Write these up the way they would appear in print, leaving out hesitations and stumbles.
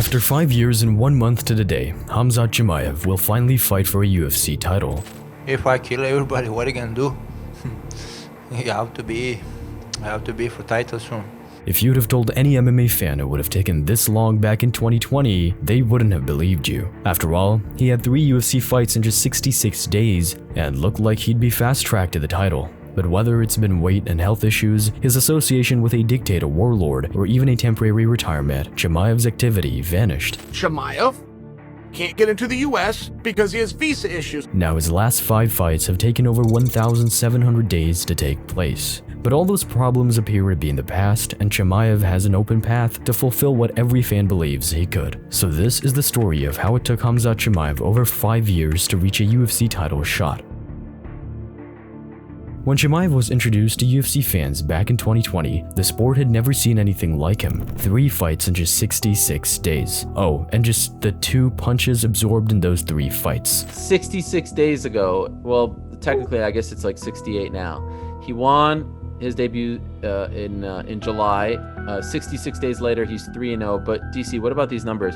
After 5 years and 1 month to the day, Khamzat Chimaev will finally fight for a UFC title. If I kill everybody, what are you gonna do? You have to be for title soon. If you'd have told any MMA fan it would have taken this long back in 2020, they wouldn't have believed you. After all, he had 3 UFC fights in just 66 days and looked like he'd be fast-tracked to the title. But whether it's been weight and health issues, his association with a dictator warlord, or even a temporary retirement, Chimaev's activity vanished. Chimaev can't get into the US because he has visa issues. Now his last 5 fights have taken over 1,700 days to take place. But all those problems appear to be in the past, and Chimaev has an open path to fulfill what every fan believes he could. So this is the story of how it took Khamzat Chimaev over 5 years to reach a UFC title shot. When Chimaev was introduced to UFC fans back in 2020, the sport had never seen anything like him. 3 fights in just 66 days. Oh, and just the 2 punches absorbed in those 3 fights. 66 days ago, well, technically I guess it's like 68 now. He won his debut in July. 66 days later, he's 3-0. But DC, what about these numbers?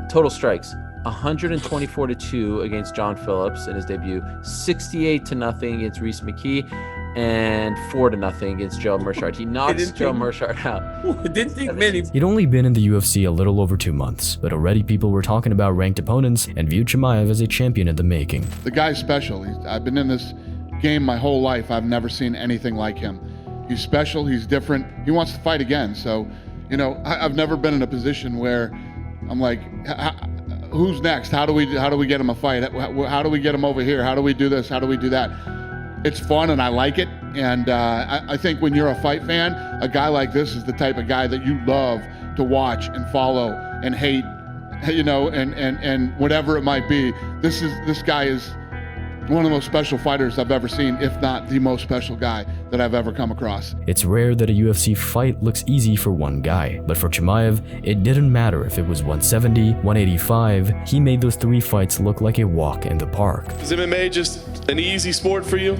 Total strikes. 124-2 against John Phillips in his debut, 68-0 against Reese McKee, and 4-0 against Joe Mershard. He knocks Joe Mershard out. Didn't think many. He'd only been in the UFC a little over 2 months, but already people were talking about ranked opponents and viewed Chimaev as a champion in the making. The guy's special. I've been in this game my whole life. I've never seen anything like him. He's special. He's different. He wants to fight again. So, you know, I've never been in a position where I'm like, who's next? How do we get him a fight? How do we get him over here? How do we do this? How do we do that? It's fun and I like it. And I think when you're a fight fan, a guy like this is the type of guy that you love to watch and follow and hate, you know, and whatever it might be. This guy is one of the most special fighters I've ever seen, if not the most special guy that I've ever come across. It's rare that a UFC fight looks easy for one guy, but for Chimaev, it didn't matter if it was 170, 185, he made those 3 fights look like a walk in the park. Is MMA just an easy sport for you?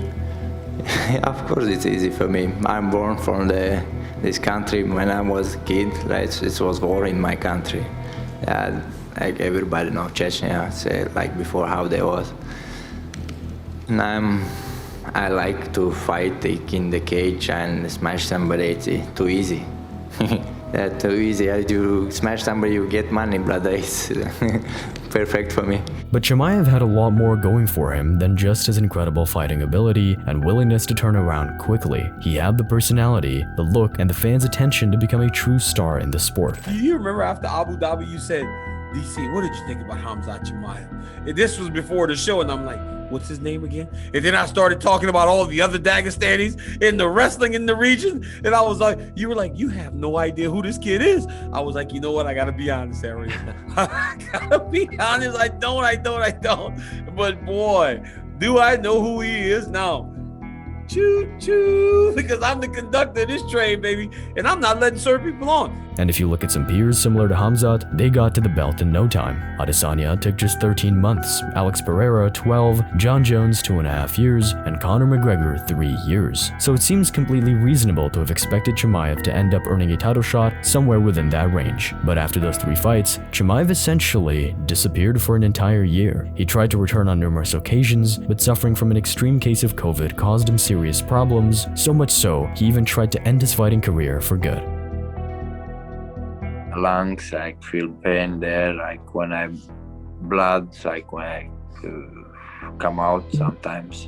Of course it's easy for me. I'm born from this country. When I was a kid, it was war in my country. Like everybody knows Chechnya, say, like before how they was. And I like to fight in the cage and smash somebody. It's too easy. That's too easy. You smash somebody, you get money, brother. It's perfect for me. But Chimaev had a lot more going for him than just his incredible fighting ability and willingness to turn around quickly. He had the personality, the look, and the fans' attention to become a true star in the sport. Do you remember after Abu Dhabi you said, DC, what did you think about Khamzat Chimaev? And this was before the show, and I'm like, what's his name again? And then I started talking about all the other Dagestanis in the wrestling in the region. And I was like, you were like, you have no idea who this kid is. I was like, you know what? I got to be honest, Harry. I got to be honest. I don't. But boy, do I know who he is now. Choo choo, because I'm the conductor of this train, baby, and I'm not letting certain people on. And if you look at some peers similar to Khamzat, they got to the belt in no time. Adesanya took just 13 months, Alex Pereira 12, John Jones 2.5 years, and Conor McGregor 3 years. So it seems completely reasonable to have expected Chimaev to end up earning a title shot somewhere within that range. But after those 3 fights, Chimaev essentially disappeared for an entire year. He tried to return on numerous occasions, but suffering from an extreme case of COVID caused him serious problems, so much so he even tried to end his fighting career for good. Lungs, I feel pain there, like when I blood, like when I come out sometimes,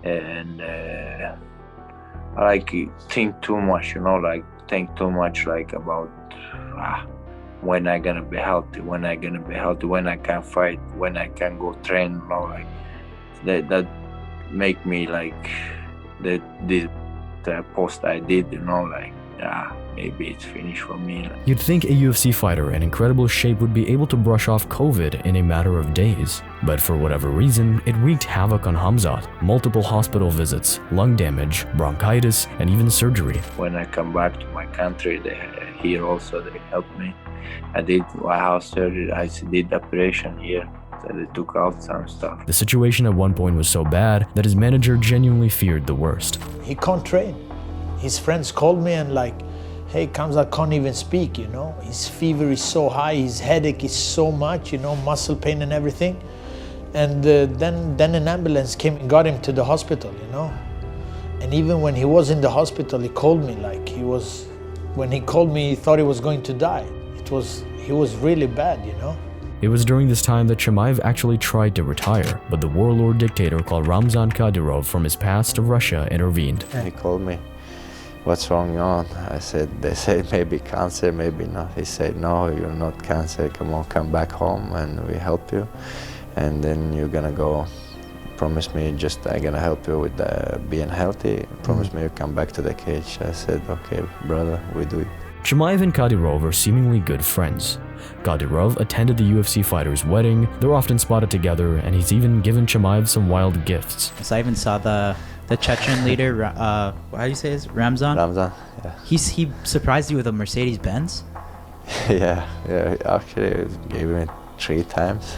and I like think too much, you know, like think too much, like about when I gonna be healthy, when I can fight, when I can go train, you know, like that make me like this post I did, you know, like maybe it's finished for me. You'd think a UFC fighter in incredible shape would be able to brush off COVID in a matter of days, but for whatever reason, it wreaked havoc on Khamzat. Multiple hospital visits, lung damage, bronchitis, and even surgery. When I come back to my country, here also they helped me. I did house surgery, I did operation here. So they took out some stuff. The situation at one point was so bad that his manager genuinely feared the worst. He can't train. His friends called me and like, hey, Khamzat can't even speak, you know. His fever is so high, his headache is so much, you know, muscle pain and everything. And then an ambulance came and got him to the hospital, you know. And even when he was in the hospital, he called me like when he called me, he thought he was going to die. He was really bad, you know. It was during this time that Chimaev actually tried to retire, but the warlord dictator called Ramzan Kadyrov from his past of Russia intervened. He called me, what's wrong on? I said, they said maybe cancer, maybe not. He said, no, you're not cancer, come on, come back home and we help you. And then you're gonna go, promise me I'm gonna help you with being healthy. Promise me you come back to the cage. I said, okay, brother, we do it. Chimaev and Kadyrov are seemingly good friends. Kadyrov attended the UFC fighter's wedding, they're often spotted together, and he's even given Chimaev some wild gifts. So I even saw the Chechen leader, how do you say his? Ramzan? Ramzan, yeah. He surprised you with a Mercedes-Benz? yeah, actually gave me 3 times.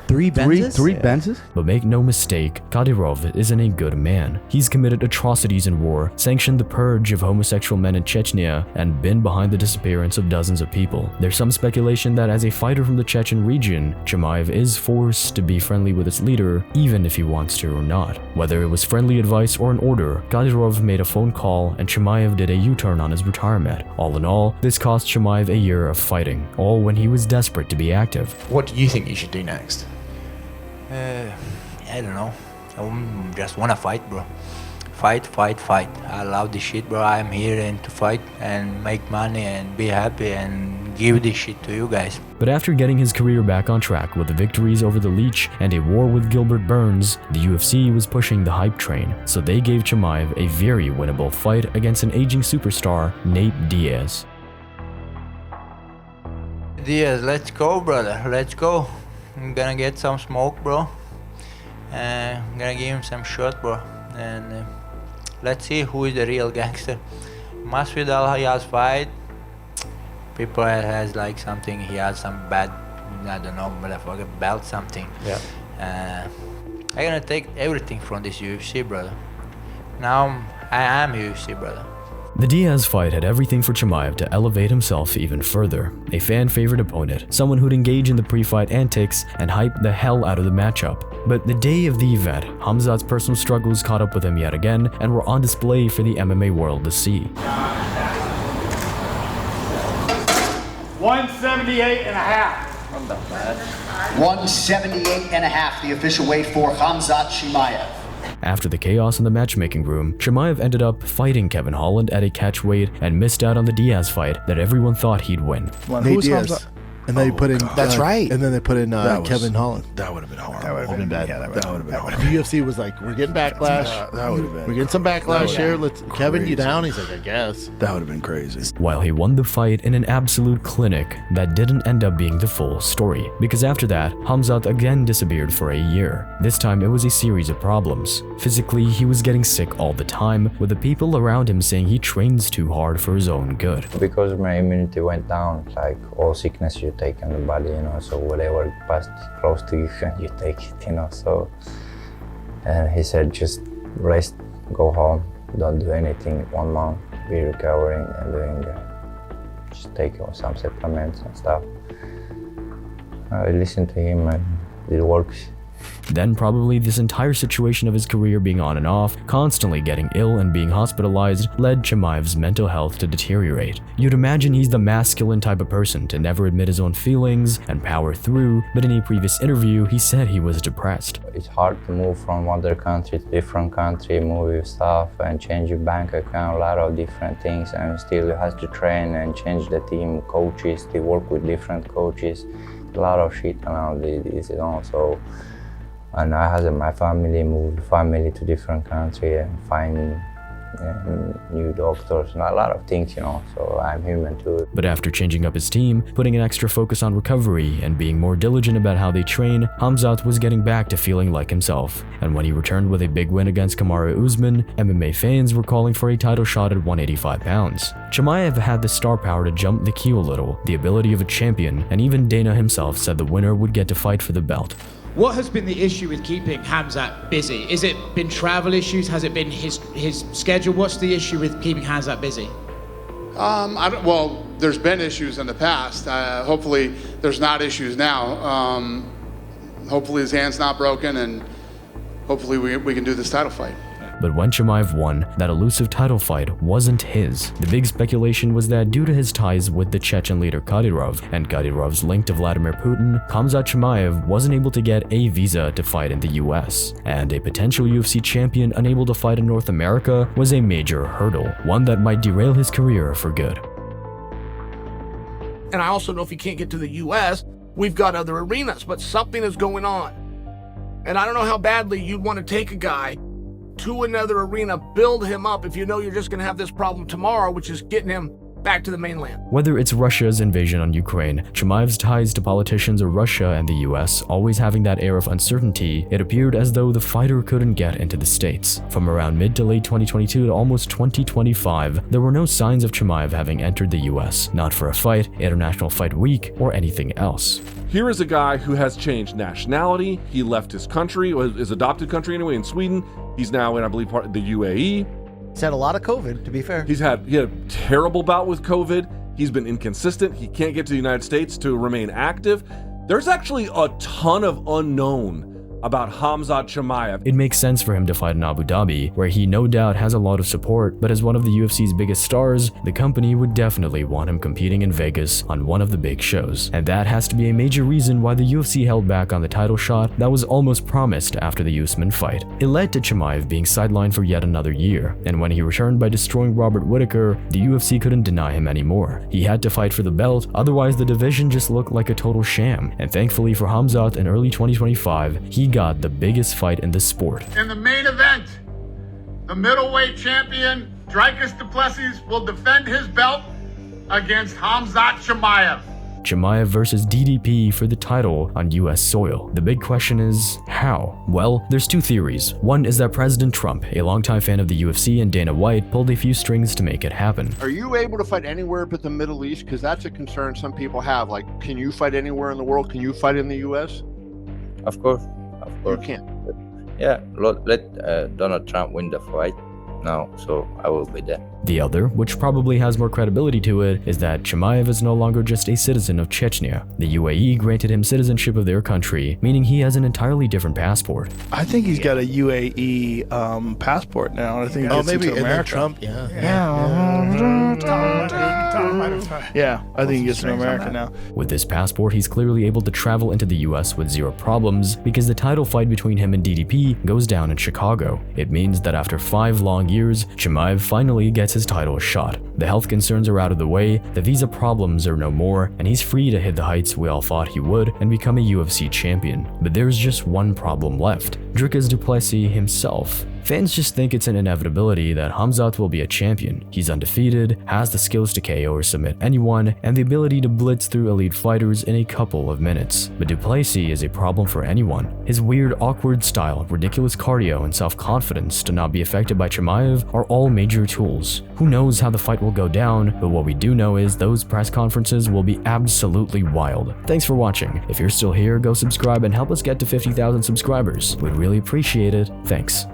3 Benzes? Three Benzes? But make no mistake, Kadyrov isn't a good man. He's committed atrocities in war, sanctioned the purge of homosexual men in Chechnya, and been behind the disappearance of dozens of people. There's some speculation that as a fighter from the Chechen region, Chimaev is forced to be friendly with its leader, even if he wants to or not. Whether it was friendly advice or an order, Kadyrov made a phone call and Chimaev did a U-turn on his retirement. All in all, this cost Chimaev a year of fighting, all when he was desperate to be active. What do you think you should do next? I don't know. I just wanna fight, bro. Fight. I love this shit, bro. I'm here and to fight and make money and be happy and give this shit to you guys. But after getting his career back on track with the victories over the Leech and a war with Gilbert Burns, the UFC was pushing the hype train, so they gave Chimaev a very winnable fight against an aging superstar, Nate Diaz. Diaz, let's go, brother. Let's go. I'm gonna get some smoke, bro. I'm gonna give him some shot, bro. And let's see who is the real gangster. Masvidal, he has fight. People has like something, he has some bad, I don't know, motherfucker, belt something. Yeah. I'm gonna take everything from this UFC, brother. Now I am UFC, brother. The Diaz fight had everything for Chimaev to elevate himself even further. A fan-favorite opponent, someone who'd engage in the pre-fight antics and hype the hell out of the matchup. But the day of the event, Khamzat's personal struggles caught up with him yet again and were on display for the MMA world to see. 178 and a half. 178 and a half, the official weight for Khamzat Chimaev. After the chaos in the matchmaking room, Chimaev ended up fighting Kevin Holland at a catchweight and missed out on the Diaz fight that everyone thought he'd win. Nate Diaz. And then they put in that's right. And then they put in Kevin Holland. That would have been horrible. That would have been bad. Yeah, that would have been horrible. The UFC was like, we're getting backlash. That would have been. We're getting some backlash here. Let's Kevin, you down? He's like, I guess. That would have been crazy. While he won the fight in an absolute clinic, that didn't end up being the full story. Because after that, Khamzat again disappeared for a year. This time it was a series of problems. Physically, he was getting sick all the time, with the people around him saying he trains too hard for his own good. Because my immunity went down, like all sickness you take in the body, you know, so whatever passed close to you, you take it, you know, so. And he said, just rest, go home, don't do anything 1 month, be recovering and doing, just take some supplements and stuff. I listened to him and it works. Then probably this entire situation of his career being on and off, constantly getting ill and being hospitalized, led Chimaev's mental health to deteriorate. You'd imagine he's the masculine type of person to never admit his own feelings and power through, but in a previous interview, he said he was depressed. It's hard to move from one country to different country, move your stuff and change your bank account, a lot of different things, and still you have to train and change the team, coaches, to work with different coaches, a lot of shit around this, you know, so. And I had my family, moved family to different country and find new doctors and a lot of things, you know, so I'm human too. But after changing up his team, putting an extra focus on recovery and being more diligent about how they train, Khamzat was getting back to feeling like himself. And when he returned with a big win against Kamaru Usman, MMA fans were calling for a title shot at 185 pounds. Chimaev had the star power to jump the queue a little, the ability of a champion, and even Dana himself said the winner would get to fight for the belt. What has been the issue with keeping Khamzat busy? Is it been travel issues? Has it been his schedule? What's the issue with keeping Khamzat busy? Well, there's been issues in the past. Hopefully there's not issues now. Hopefully his hand's not broken, and hopefully we can do this title fight. But when Chimaev won, that elusive title fight wasn't his. The big speculation was that due to his ties with the Chechen leader Kadyrov and Kadyrov's link to Vladimir Putin, Khamzat Chimaev wasn't able to get a visa to fight in the US, and a potential UFC champion unable to fight in North America was a major hurdle, one that might derail his career for good. And I also know if he can't get to the US, we've got other arenas, but something is going on. And I don't know how badly you'd want to take a guy to another arena, build him up if you know you're just going to have this problem tomorrow, which is getting him back to the mainland. Whether it's Russia's invasion on Ukraine, Chimaev's ties to politicians of Russia and the US always having that air of uncertainty, it appeared as though the fighter couldn't get into the States. From around mid to late 2022 to almost 2025, there were no signs of Chimaev having entered the US, not for a fight, International Fight Week, or anything else. Here is a guy who has changed nationality. He left his country, his adopted country anyway, in Sweden. He's now in, I believe, part of the UAE. He's had a lot of COVID, to be fair. He had a terrible bout with COVID. He's been inconsistent. He can't get to the United States to remain active. There's actually a ton of unknown about Khamzat Chimaev. It makes sense for him to fight in Abu Dhabi, where he no doubt has a lot of support, but as one of the UFC's biggest stars, the company would definitely want him competing in Vegas on one of the big shows. And that has to be a major reason why the UFC held back on the title shot that was almost promised after the Usman fight. It led to Chimaev being sidelined for yet another year, and when he returned by destroying Robert Whittaker, the UFC couldn't deny him anymore. He had to fight for the belt, otherwise the division just looked like a total sham. And thankfully for Khamzat, in early 2025, he got the biggest fight in the sport. In the main event, the middleweight champion Dricus du Plessis will defend his belt against Khamzat Chimaev. Chimaev versus DDP for the title on US soil. The big question is, how? Well, there's two theories. One is that President Trump, a longtime fan of the UFC, and Dana White pulled a few strings to make it happen. Are you able to fight anywhere but the Middle East? Because that's a concern some people have. Like, can you fight anywhere in the world? Can you fight in the US? Of course. You can't. Yeah, let Donald Trump win the fight now, so I will be there. The other, which probably has more credibility to it, is that Chimaev is no longer just a citizen of Chechnya. The UAE granted him citizenship of their country, meaning he has an entirely different passport. I think he's got a UAE passport now. I think he gets maybe into America. Trump, yeah, I think he gets to America now. With this passport, he's clearly able to travel into the US with zero problems because the title fight between him and DDP goes down in Chicago. It means that after 5 long years, Chimaev finally gets his title shot. The health concerns are out of the way, the visa problems are no more, and he's free to hit the heights we all thought he would and become a UFC champion. But there's just one problem left: Dricus du Plessis himself. Fans just think it's an inevitability that Khamzat will be a champion. He's undefeated, has the skills to KO or submit anyone, and the ability to blitz through elite fighters in a couple of minutes. But du Plessis is a problem for anyone. His weird, awkward style, ridiculous cardio, and self-confidence to not be affected by Chimaev are all major tools. Who knows how the fight will go down, but what we do know is those press conferences will be absolutely wild. Thanks for watching. If you're still here, go subscribe and help us get to 50,000 subscribers. We'd really appreciate it. Thanks.